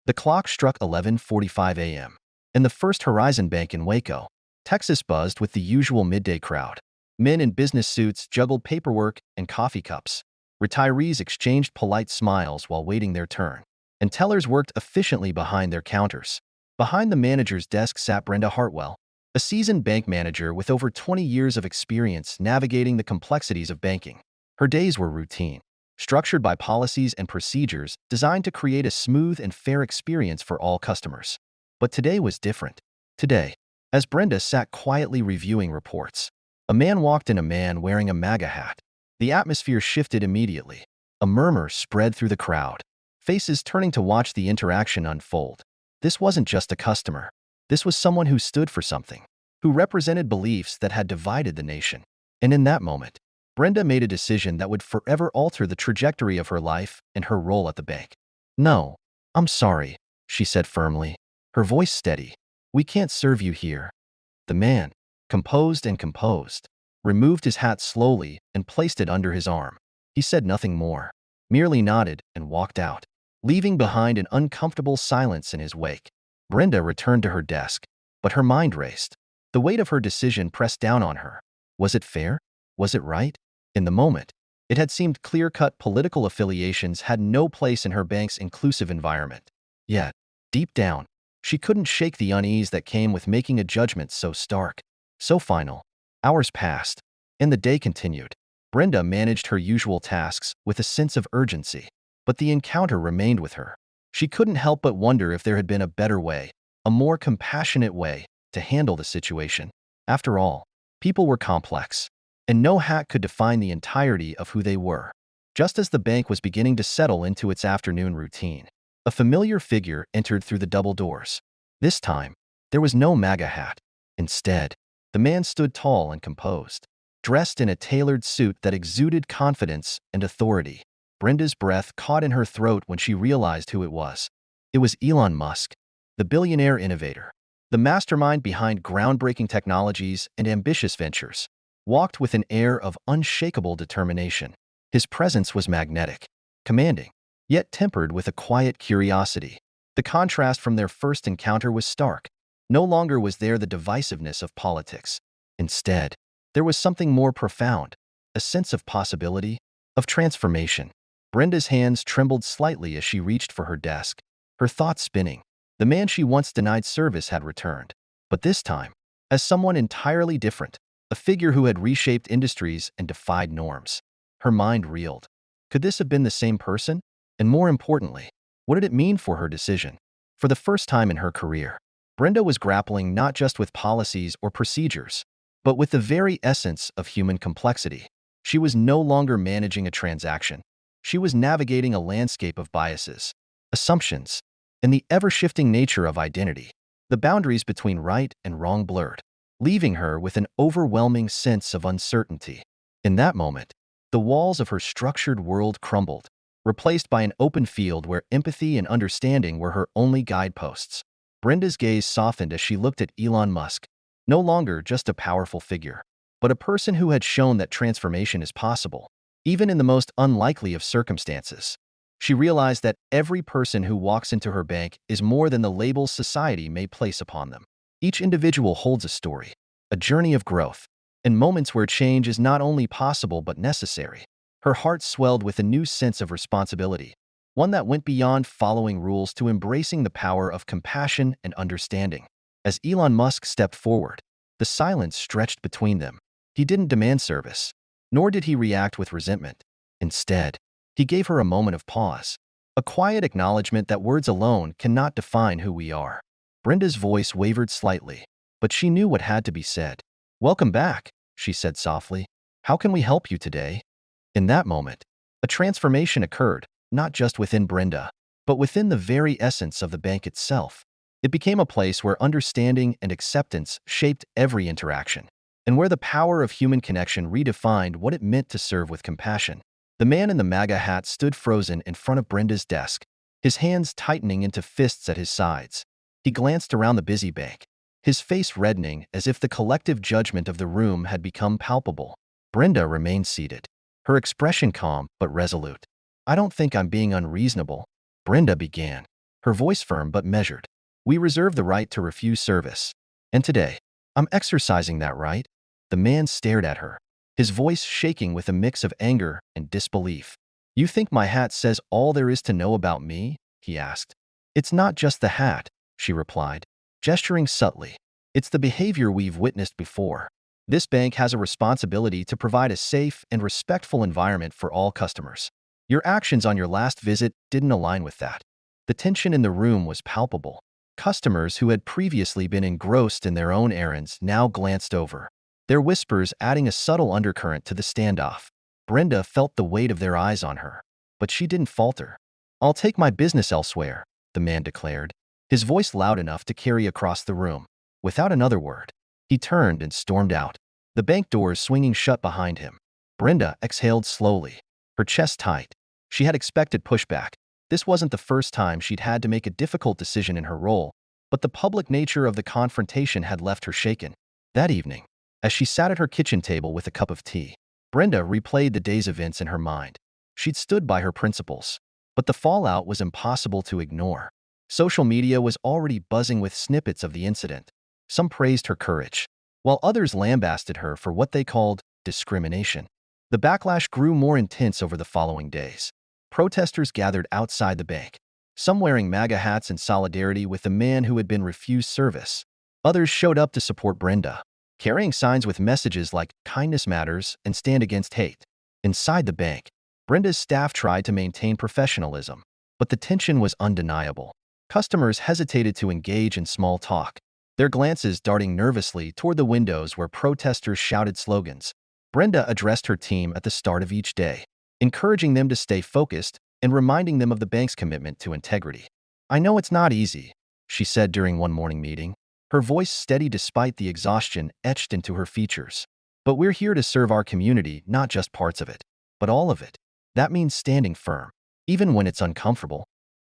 The clock struck 11:45 a.m., and the First Horizon Bank in Waco, Texas buzzed with the usual midday crowd. Men in business suits juggled paperwork and coffee cups. Retirees exchanged polite smiles while waiting their turn, and tellers worked efficiently behind their counters. Behind the manager's desk sat Brenda Hartwell, a seasoned bank manager with over 20 years of experience navigating the complexities of banking. Her days were routine, structured by policies and procedures designed to create a smooth and fair experience for all customers. But today was different. Today, as Brenda sat quietly reviewing reports, a man walked in, a man wearing a MAGA hat. The atmosphere shifted immediately. A murmur spread through the crowd, faces turning to watch the interaction unfold. This wasn't just a customer. This was someone who stood for something, who represented beliefs that had divided the nation. And in that moment, Brenda made a decision that would forever alter the trajectory of her life and her role at the bank. "No, I'm sorry," she said firmly, her voice steady. "We can't serve you here." The man, composed, removed his hat slowly and placed it under his arm. He said nothing more, merely nodded and walked out, leaving behind an uncomfortable silence in his wake. Brenda returned to her desk, but her mind raced. The weight of her decision pressed down on her. Was it fair? Was it right? In the moment, it had seemed clear-cut political affiliations had no place in her bank's inclusive environment. Yet, deep down, she couldn't shake the unease that came with making a judgment so stark, so final. Hours passed, and the day continued. Brenda managed her usual tasks with a sense of urgency, but the encounter remained with her. She couldn't help but wonder if there had been a better way, a more compassionate way, to handle the situation. After all, people were complex, and no hat could define the entirety of who they were. Just as the bank was beginning to settle into its afternoon routine, a familiar figure entered through the double doors. This time, there was no MAGA hat. Instead, the man stood tall and composed, dressed in a tailored suit that exuded confidence and authority. Brenda's breath caught in her throat when she realized who it was. It was Elon Musk, the billionaire innovator, the mastermind behind groundbreaking technologies and ambitious ventures. Walked with an air of unshakable determination. His presence was magnetic, commanding, yet tempered with a quiet curiosity. The contrast from their first encounter was stark. No longer was there the divisiveness of politics. Instead, there was something more profound, a sense of possibility, of transformation. Brenda's hands trembled slightly as she reached for her desk, her thoughts spinning. The man she once denied service had returned, but this time, as someone entirely different, a figure who had reshaped industries and defied norms. Her mind reeled. Could this have been the same person? And more importantly, what did it mean for her decision? For the first time in her career, Brenda was grappling not just with policies or procedures, but with the very essence of human complexity. She was no longer managing a transaction. She was navigating a landscape of biases, assumptions, and the ever-shifting nature of identity. The boundaries between right and wrong blurred, leaving her with an overwhelming sense of uncertainty. In that moment, the walls of her structured world crumbled, replaced by an open field where empathy and understanding were her only guideposts. Brenda's gaze softened as she looked at Elon Musk, no longer just a powerful figure, but a person who had shown that transformation is possible, even in the most unlikely of circumstances. She realized that every person who walks into her bank is more than the labels society may place upon them. Each individual holds a story, a journey of growth, and moments where change is not only possible but necessary. Her heart swelled with a new sense of responsibility, one that went beyond following rules to embracing the power of compassion and understanding. As Elon Musk stepped forward, the silence stretched between them. He didn't demand service, nor did he react with resentment. Instead, he gave her a moment of pause, a quiet acknowledgement that words alone cannot define who we are. Brenda's voice wavered slightly, but she knew what had to be said. "Welcome back," she said softly. "How can we help you today?" In that moment, a transformation occurred, not just within Brenda, but within the very essence of the bank itself. It became a place where understanding and acceptance shaped every interaction, and where the power of human connection redefined what it meant to serve with compassion. The man in the MAGA hat stood frozen in front of Brenda's desk, his hands tightening into fists at his sides. He glanced around the busy bank, his face reddening as if the collective judgment of the room had become palpable. Brenda remained seated, her expression calm but resolute. "I don't think I'm being unreasonable," Brenda began. her voice firm but measured. "We reserve the right to refuse service. And today, I'm exercising that right." The man stared at her, his voice shaking with a mix of anger and disbelief. "You think my hat says all there is to know about me?" he asked. "It's not just the hat," she replied, gesturing subtly. "It's the behavior we've witnessed before. This bank has a responsibility to provide a safe and respectful environment for all customers. Your actions on your last visit didn't align with that." The tension in the room was palpable. Customers who had previously been engrossed in their own errands now glanced over, their whispers adding a subtle undercurrent to the standoff. Brenda felt the weight of their eyes on her, but she didn't falter. "I'll take my business elsewhere," the man declared, his voice loud enough to carry across the room. Without another word, he turned and stormed out, the bank doors swinging shut behind him. Brenda exhaled slowly, her chest tight. She had expected pushback. This wasn't the first time she'd had to make a difficult decision in her role, but the public nature of the confrontation had left her shaken. That evening, as she sat at her kitchen table with a cup of tea, Brenda replayed the day's events in her mind. She'd stood by her principles, but the fallout was impossible to ignore. Social media was already buzzing with snippets of the incident. Some praised her courage, while others lambasted her for what they called discrimination. The backlash grew more intense over the following days. Protesters gathered outside the bank, some wearing MAGA hats in solidarity with the man who had been refused service. Others showed up to support Brenda, carrying signs with messages like "Kindness Matters" and "Stand Against Hate." Inside the bank, Brenda's staff tried to maintain professionalism, but the tension was undeniable. Customers hesitated to engage in small talk, their glances darting nervously toward the windows where protesters shouted slogans. Brenda addressed her team at the start of each day, encouraging them to stay focused and reminding them of the bank's commitment to integrity. "I know it's not easy," she said during one morning meeting, her voice steady despite the exhaustion etched into her features. "But we're here to serve our community, not just parts of it, but all of it. That means standing firm, even when it's uncomfortable."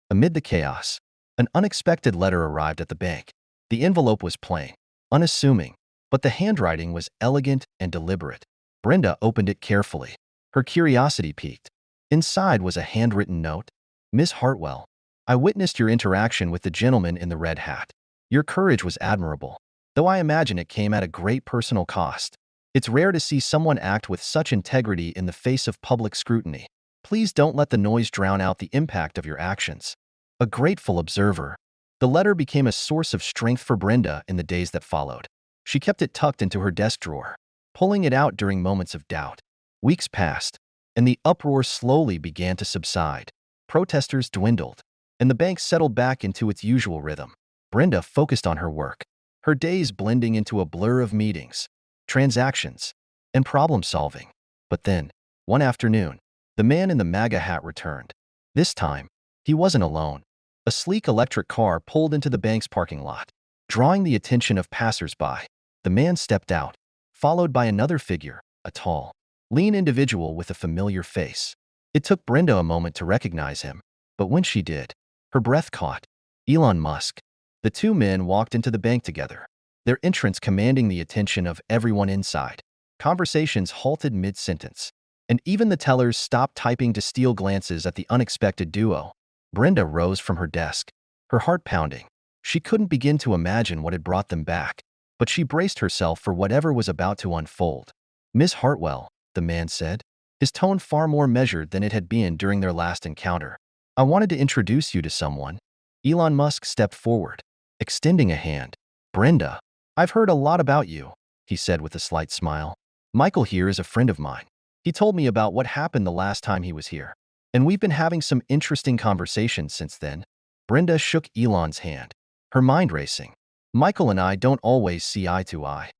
Amid the chaos, an unexpected letter arrived at the bank. The envelope was plain, unassuming, but the handwriting was elegant and deliberate. Brenda opened it carefully, her curiosity piqued. Inside was a handwritten note. "Miss Hartwell, I witnessed your interaction with the gentleman in the red hat. Your courage was admirable, though I imagine it came at a great personal cost. It's rare to see someone act with such integrity in the face of public scrutiny. Please don't let the noise drown out the impact of your actions. A grateful observer." The letter became a source of strength for Brenda in the days that followed. She kept it tucked into her desk drawer, pulling it out during moments of doubt. Weeks passed, and the uproar slowly began to subside. Protesters dwindled, and the bank settled back into its usual rhythm. Brenda focused on her work, her days blending into a blur of meetings, transactions, and problem-solving. But then, one afternoon, the man in the MAGA hat returned. This time, he wasn't alone. A sleek electric car pulled into the bank's parking lot, drawing the attention of passers-by. The man stepped out, followed by another figure, a tall, lean individual with a familiar face. It took Brenda a moment to recognize him, but when she did, her breath caught. Elon Musk. The two men walked into the bank together, their entrance commanding the attention of everyone inside. Conversations halted mid-sentence, and even the tellers stopped typing to steal glances at the unexpected duo. Brenda rose from her desk, her heart pounding. She couldn't begin to imagine what had brought them back, but she braced herself for whatever was about to unfold. "Miss Hartwell," the man said, his tone far more measured than it had been during their last encounter. "I wanted to introduce you to someone." Elon Musk stepped forward, extending a hand. "Brenda, I've heard a lot about you," he said with a slight smile. "Michael here is a friend of mine. He told me about what happened the last time he was here, and we've been having some interesting conversations since then." Brenda shook Elon's hand, her mind racing. "Michael and I don't always see eye to eye,"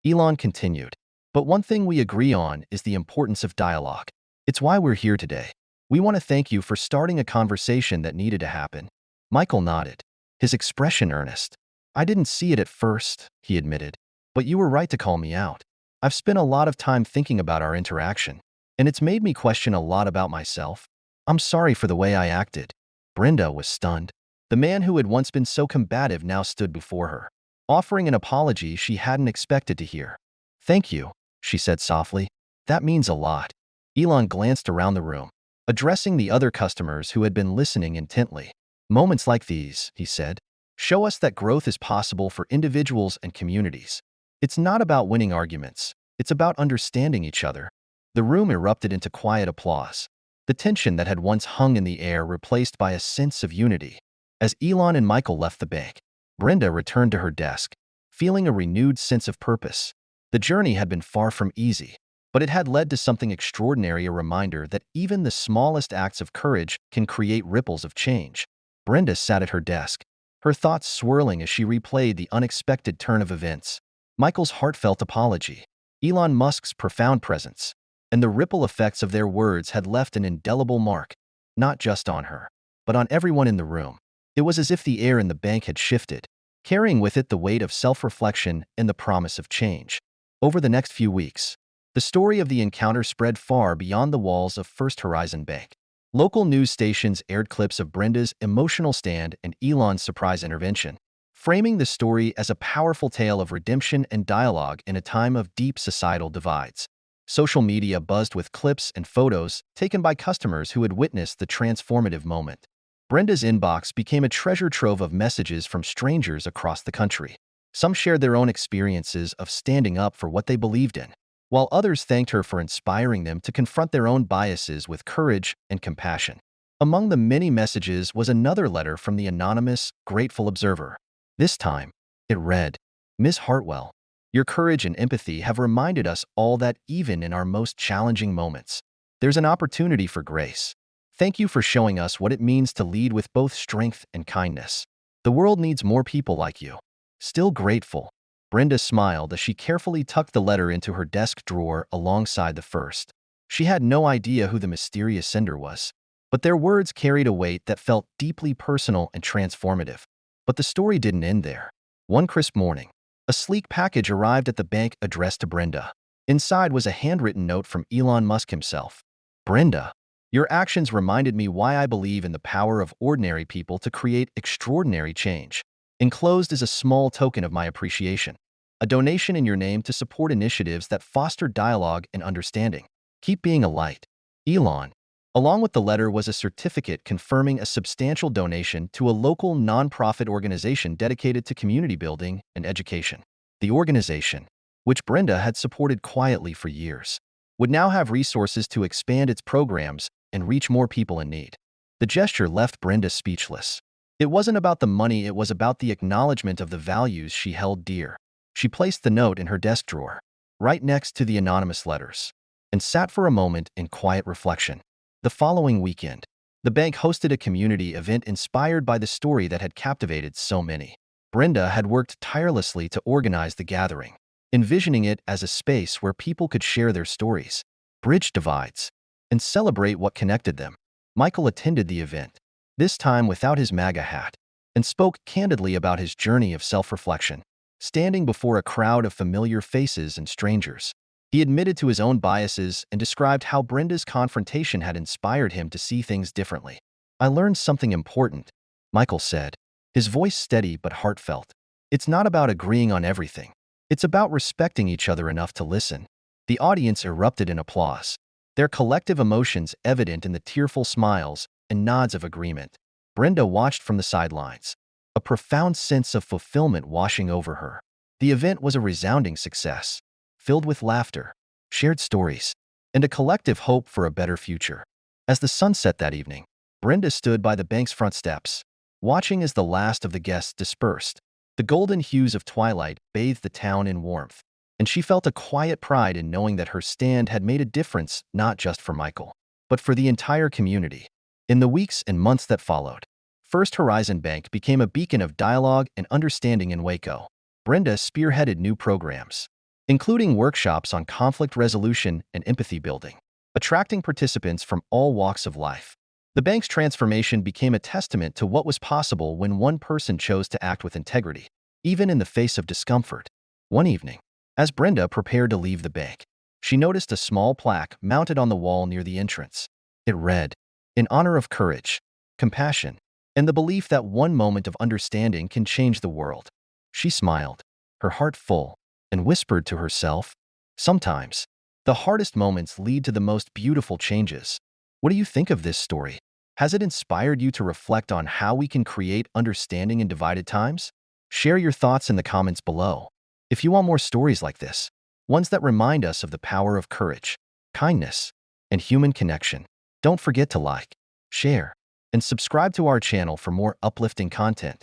Elon continued, "but one thing we agree on is the importance of dialogue. It's why we're here today. We want to thank you for starting a conversation that needed to happen." Michael nodded, his expression earnest. "I didn't see it at first," he admitted, "but you were right to call me out. I've spent a lot of time thinking about our interaction, and it's made me question a lot about myself. I'm sorry for the way I acted." Brenda was stunned. The man who had once been so combative now stood before her, offering an apology she hadn't expected to hear. "Thank you," she said softly. "That means a lot." Elon glanced around the room, addressing the other customers who had been listening intently. Moments like these, he said, show us that growth is possible for individuals and communities. It's not about winning arguments. It's about understanding each other. The room erupted into quiet applause. The tension that had once hung in the air replaced by a sense of unity. As Elon and Michael left the bank, Brenda returned to her desk, feeling a renewed sense of purpose. The journey had been far from easy, but it had led to something extraordinary, a reminder that even the smallest acts of courage can create ripples of change. Brenda sat at her desk, her thoughts swirling as she replayed the unexpected turn of events. Michael's heartfelt apology, Elon Musk's profound presence, and the ripple effects of their words had left an indelible mark, not just on her, but on everyone in the room. It was as if the air in the bank had shifted, carrying with it the weight of self-reflection and the promise of change. Over the next few weeks, the story of the encounter spread far beyond the walls of First Horizon Bank. Local news stations aired clips of Brenda's emotional stand and Elon's surprise intervention, framing the story as a powerful tale of redemption and dialogue in a time of deep societal divides. Social media buzzed with clips and photos taken by customers who had witnessed the transformative moment. Brenda's inbox became a treasure trove of messages from strangers across the country. Some shared their own experiences of standing up for what they believed in, while others thanked her for inspiring them to confront their own biases with courage and compassion. Among the many messages was another letter from the anonymous, grateful observer. This time, it read, "Miss Hartwell, your courage and empathy have reminded us all that even in our most challenging moments, there's an opportunity for grace. Thank you for showing us what it means to lead with both strength and kindness. The world needs more people like you." Still grateful, Brenda smiled as she carefully tucked the letter into her desk drawer alongside the first. She had no idea who the mysterious sender was, but their words carried a weight that felt deeply personal and transformative. But the story didn't end there. One crisp morning, a sleek package arrived at the bank addressed to Brenda. Inside was a handwritten note from Elon Musk himself. "Brenda, your actions reminded me why I believe in the power of ordinary people to create extraordinary change. Enclosed is a small token of my appreciation, a donation in your name to support initiatives that foster dialogue and understanding. Keep being a light. Elon." Along with the letter was a certificate confirming a substantial donation to a local nonprofit organization dedicated to community building and education. The organization, which Brenda had supported quietly for years, would now have resources to expand its programs and reach more people in need. The gesture left Brenda speechless. It wasn't about the money, it was about the acknowledgement of the values she held dear. She placed the note in her desk drawer, right next to the anonymous letters, and sat for a moment in quiet reflection. The following weekend, the bank hosted a community event inspired by the story that had captivated so many. Brenda had worked tirelessly to organize the gathering, envisioning it as a space where people could share their stories, bridge divides, and celebrate what connected them. Michael attended the event, this time without his MAGA hat, and spoke candidly about his journey of self-reflection, standing before a crowd of familiar faces and strangers. He admitted to his own biases and described how Brenda's confrontation had inspired him to see things differently. "I learned something important," Michael said, his voice steady but heartfelt. "It's not about agreeing on everything. It's about respecting each other enough to listen." The audience erupted in applause, their collective emotions evident in the tearful smiles and nods of agreement. Brenda watched from the sidelines, a profound sense of fulfillment washing over her. The event was a resounding success, filled with laughter, shared stories, and a collective hope for a better future. As the sun set that evening, Brenda stood by the bank's front steps, watching as the last of the guests dispersed. The golden hues of twilight bathed the town in warmth, and she felt a quiet pride in knowing that her stand had made a difference not just for Michael, but for the entire community. In the weeks and months that followed, First Horizon Bank became a beacon of dialogue and understanding in Waco. Brenda spearheaded new programs, including workshops on conflict resolution and empathy building, attracting participants from all walks of life. The bank's transformation became a testament to what was possible when one person chose to act with integrity, even in the face of discomfort. One evening, as Brenda prepared to leave the bank, she noticed a small plaque mounted on the wall near the entrance. It read, "In honor of courage, compassion, and the belief that one moment of understanding can change the world." She smiled, her heart full, and whispered to herself, "Sometimes, the hardest moments lead to the most beautiful changes." What do you think of this story? Has it inspired you to reflect on how we can create understanding in divided times? Share your thoughts in the comments below. If you want more stories like this, ones that remind us of the power of courage, kindness, and human connection, don't forget to like, share, and subscribe to our channel for more uplifting content.